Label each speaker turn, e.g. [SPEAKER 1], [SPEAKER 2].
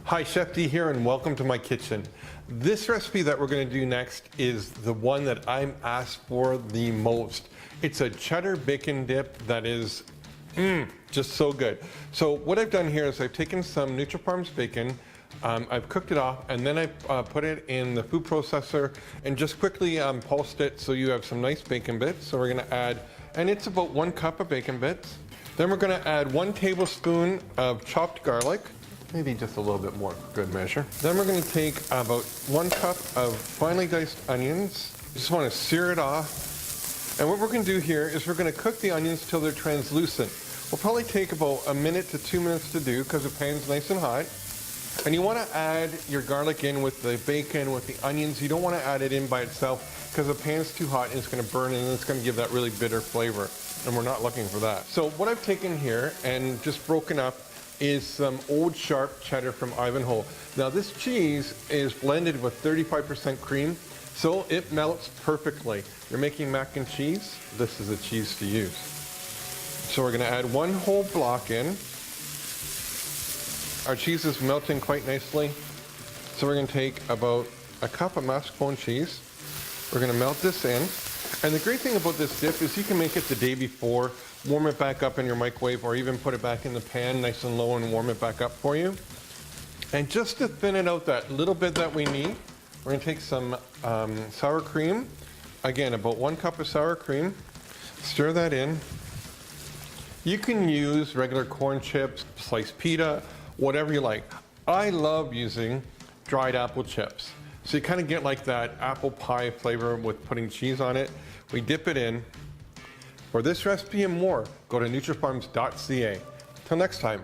[SPEAKER 1] Hi, Chef D here and welcome to my kitchen. This recipe that we're going to do next is the one that I'm asked for the most. It's a cheddar bacon dip that is just so good. So what I've done here is I've taken some Nutrafarms bacon, I've cooked it off, and then I put it in the food processor and just quickly pulsed it so you have some nice bacon bits. So we're going to add, and it's about 1 cup of bacon bits. Then we're going to add 1 tablespoon of chopped garlic. Maybe just a little bit more, good measure. Then we're going to take about 1 cup of finely diced onions. You just want to sear it off. And what we're going to do here is we're going to cook the onions till they're translucent. We'll probably take about 1 minute to 2 minutes to do because the pan's nice and hot. And you want to add your garlic in with the bacon, with the onions. You don't want to add it in by itself because the pan's too hot and it's going to burn and it's going to give that really bitter flavor. And we're not looking for that. So what I've taken here and just broken up is some old sharp cheddar from Ivanhoe. Now this cheese is blended with 35% cream, so it melts perfectly. You're making mac and cheese, this is the cheese to use. So we're gonna add 1 whole block in. Our cheese is melting quite nicely. So we're gonna take about 1 cup of mascarpone cheese. We're gonna melt this in. And the great thing about this dip is you can make it the day before, warm it back up in your microwave, or even put it back in the pan nice and low and warm it back up for you. And just to thin it out that little bit that we need, we're going to take some sour cream. Again, about 1 cup of sour cream. Stir that in. You can use regular corn chips, sliced pita, whatever you like. I love using dried apple chips. So you kind of get like that apple pie flavor with putting cheese on it. We dip it in. For this recipe and more, go to nutrafarms.ca. Till next time.